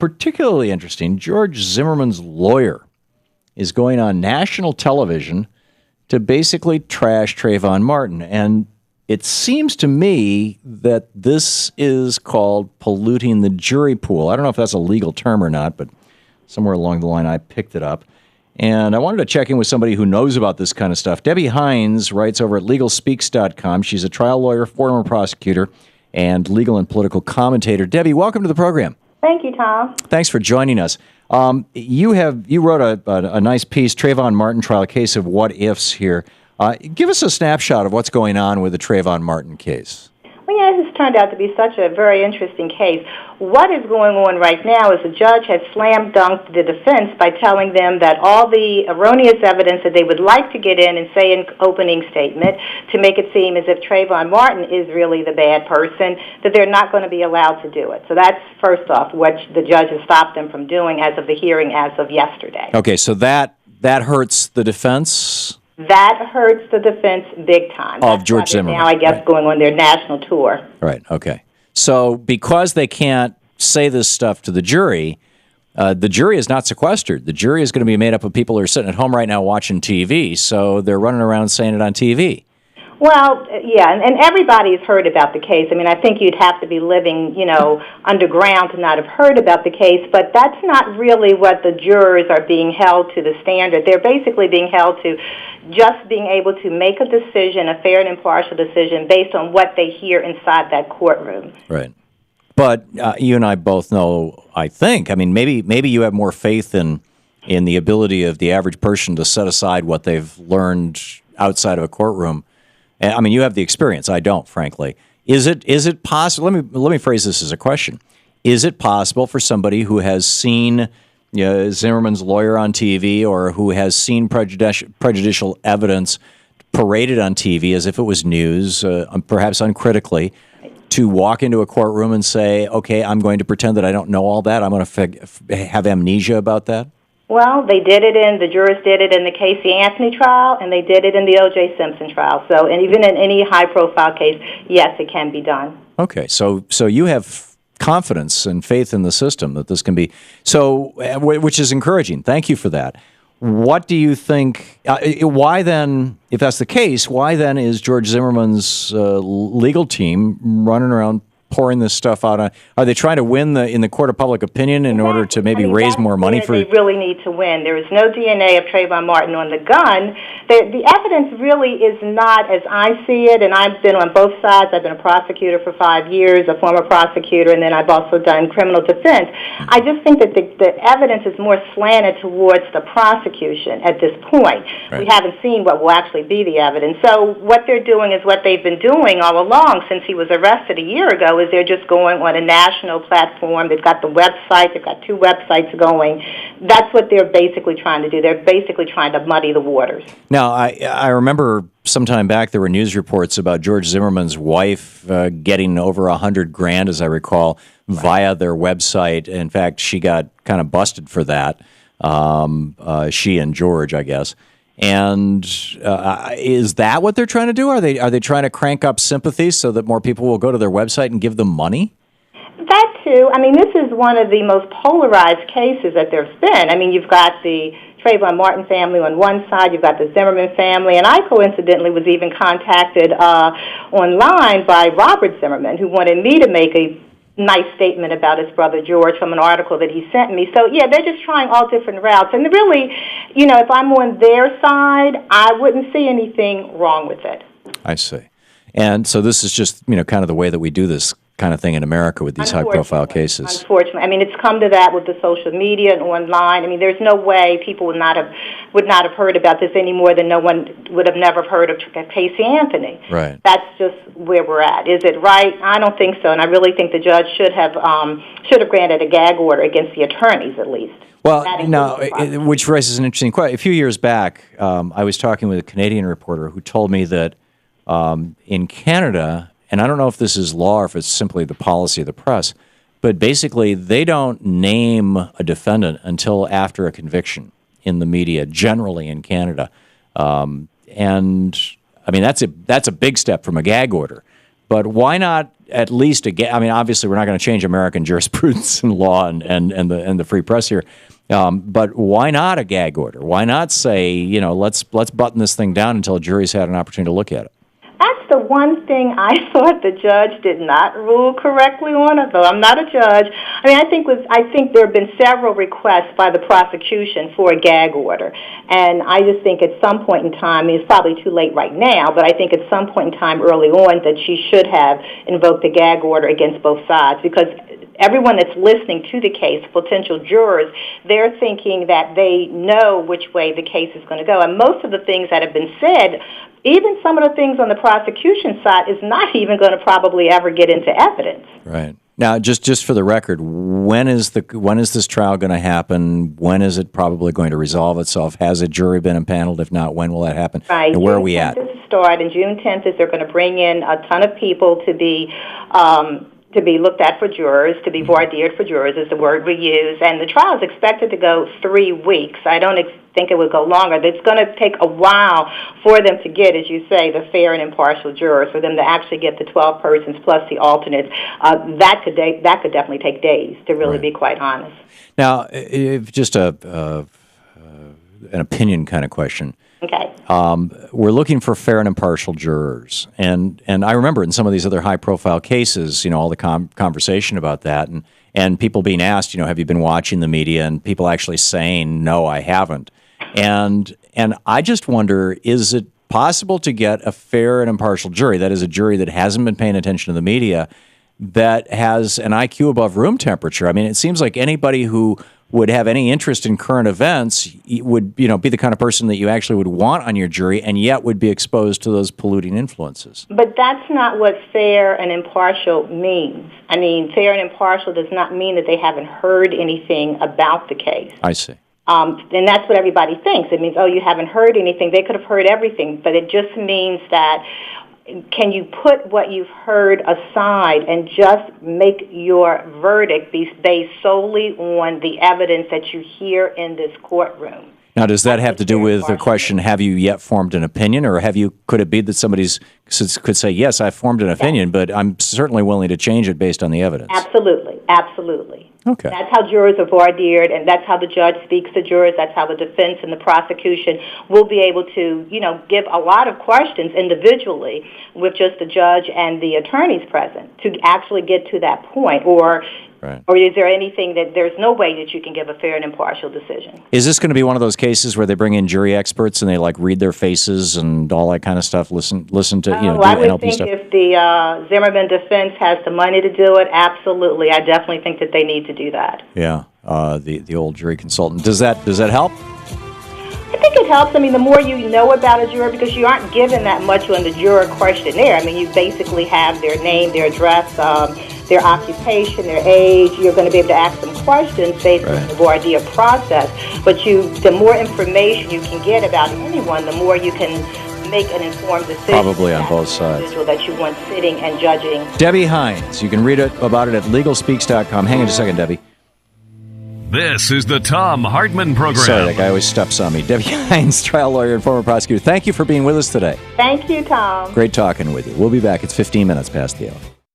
particularly interesting. George Zimmerman's lawyer is going on national television to basically trash Trayvon Martin. And it seems to me that this is called polluting the jury pool. I don't know if that's a legal term or not, but somewhere along the line I picked it up. And I wanted to check in with somebody who knows about this kind of stuff. Debbie Hines writes over at LegalSpeaks.com. She's a trial lawyer, former prosecutor, and legal and political commentator. Debbie, welcome to the program. Thank you, Tom. Thanks for joining us. You wrote a nice piece, Trayvon Martin trial, case of what ifs here. Give us a snapshot of what's going on with the Trayvon Martin case. Well, yeah, this has turned out to be such a very interesting case. What is going on right now is the judge has slam-dunked the defense by telling them that all the erroneous evidence that they would like to get in and say in opening statement to make it seem as if Trayvon Martin is really the bad person, that they're not going to be allowed to do it. So that's, first off, what the judge has stopped them from doing as of the hearing as of yesterday. Okay, so that hurts the defense? That hurts the defense big time. Of George Zimmerman. Now, I guess, going on their national tour. Right, okay. So because they can't say this stuff to the jury is not sequestered. The jury is going to be made up of people who are sitting at home right now watching TV, so they're running around saying it on TV. Well, yeah, and everybody's heard about the case. I mean, I think you'd have to be living, underground to not have heard about the case, but that's not really what the jurors are being held to the standard. They're basically being held to just being able to make a decision, a fair and impartial decision, based on what they hear inside that courtroom. Right. But you and I both know, I think, I mean, maybe you have more faith in the ability of the average person to set aside what they've learned outside of a courtroom. I mean, you have the experience. I don't, frankly. Is it possible? Let me phrase this as a question. Is it possible for somebody who has seen Zimmerman's lawyer on TV or who has seen prejudicial evidence paraded on TV as if it was news, perhaps uncritically, to walk into a courtroom and say, okay, I'm going to pretend that I don't know all that. I'm going to have amnesia about that? Well, the jurors did it in the Casey Anthony trial, and they did it in the O.J. Simpson trial. So, and even in any high-profile case, yes, it can be done. Okay, so you have confidence and faith in the system that this can be, so, which is encouraging. Thank you for that. What do you think, why then, if that's the case, why then is George Zimmerman's legal team running around pouring this stuff out? Are they trying to win in the court of public opinion in order to maybe raise more money for? They really need to win. There is no DNA of Trayvon Martin on the gun. The evidence really is not as I see it, and I've been on both sides. I've been a prosecutor for 5 years, a former prosecutor, and then I've also done criminal defense. I just think that the evidence is more slanted towards the prosecution at this point. Right. We haven't seen what will actually be the evidence. So what they're doing is what they've been doing all along since he was arrested a year ago, is they're just going on a national platform. They've got the website. They've got 2 websites going. That's what they're basically trying to do. They're basically trying to muddy the waters. Now, I remember some time back there were news reports about George Zimmerman's wife getting over $100,000, as I recall, via their website. In fact, she got kind of busted for that. She and George, I guess. And is that what they're trying to do? Are they trying to crank up sympathy so that more people will go to their website and give them money? That too. I mean, this is one of the most polarized cases that there's been. I mean, you've got the Trayvon Martin family on one side, you've got the Zimmerman family, and I coincidentally was even contacted online by Robert Zimmerman, who wanted me to make a nice statement about his brother George from an article that he sent me. So, yeah, they're just trying all different routes. And really, if I'm on their side, I wouldn't see anything wrong with it. I see. And so this is just, kind of the way that we do this kind of thing in America with these high-profile cases. Unfortunately. I mean, it's come to that with the social media and online. I mean, there's no way people would not have heard about this any more than no one would have never heard of Casey Anthony. Right. That's just where we're at. Is it right? I don't think so, and I really think the judge should have granted a gag order against the attorneys at least. Well, now, which raises an interesting question. A few years back, I was talking with a Canadian reporter who told me that in Canada, and I don't know if this is law or if it's simply the policy of the press, but basically they don't name a defendant until after a conviction in the media, generally in Canada. And I mean, that's a big step from a gag order. But why not at least I mean, obviously, we're not going to change American jurisprudence and law and the free press here. But why not a gag order? Why not say, let's button this thing down until a jury's had an opportunity to look at it? That's the one thing I thought the judge did not rule correctly on, although I'm not a judge. I mean, I think there have been several requests by the prosecution for a gag order, and I just think at some point in time, it's probably too late right now, but I think at some point in time early on that she should have invoked a gag order against both sides, because everyone that's listening to the case, potential jurors, they're thinking that they know which way the case is going to go. And most of the things that have been said, even some of the things on the prosecution side, is not even going to probably ever get into evidence. Right. Now, just for the record, when is this trial going to happen? When is it probably going to resolve itself? Has a jury been impaneled? If not, when will that happen? Right. And where are we at? June 10th is the start, and June 10th is they're going to bring in a ton of people to be looked at for jurors, to be voir dired for jurors is the word we use. And the trial is expected to go 3 weeks. I don't think it would go longer. It's going to take a while for them to get, as you say, the fair and impartial jurors, for them to actually get the 12 persons plus the alternates. That could definitely take days, to really be quite honest. Now, if just an opinion kind of question. Okay. We're looking for fair and impartial jurors, and I remember in some of these other high-profile cases, all the conversation about that, and people being asked, have you been watching the media, and people actually saying, no, I haven't, and I just wonder, is it possible to get a fair and impartial jury, that is a jury that hasn't been paying attention to the media, that has an IQ above room temperature? I mean, it seems like anybody who would have any interest in current events would, be the kind of person that you actually would want on your jury, and yet would be exposed to those polluting influences. But that's not what fair and impartial means. I mean, fair and impartial does not mean that they haven't heard anything about the case. I see. And that's what everybody thinks. It means, you haven't heard anything. They could have heard everything, but it just means that can you put what you've heard aside and just make your verdict be based solely on the evidence that you hear in this courtroom? Now, does that have to do with the question, have you yet formed an opinion, or could it be that somebody could say, yes, I've formed an opinion, but I'm certainly willing to change it based on the evidence? Absolutely, absolutely. Okay. That's how jurors are voir dired, and that's how the judge speaks to jurors. That's how the defense and the prosecution will be able to, give a lot of questions individually with just the judge and the attorneys present to actually get to that point. Or is there anything that there's no way that you can give a fair and impartial decision? Is this going to be one of those cases where they bring in jury experts and they read their faces and all that kind of stuff? Listen to do I would NLP think stuff? If the Zimmerman defense has the money to do it, absolutely. I definitely think that they need to do that. Yeah, the old jury consultant. Does that help? I think it helps. I mean, the more you know about a juror, because you aren't given that much on the juror questionnaire. I mean, you basically have their name, their address, their occupation, their age. You're going to be able to ask them questions based on the voir dire process. But the more information you can get about anyone, the more you can make an informed decision. Probably on both sides. That you want sitting and judging. Debbie Hines. You can read about it at legalspeaks.com. Hang on just a second, Debbie. This is the Thom Hartmann Program. Sorry, that guy always steps on me. Debbie Hines, trial lawyer and former prosecutor. Thank you for being with us today. Thank you, Tom. Great talking with you. We'll be back. It's 15 minutes past the hour.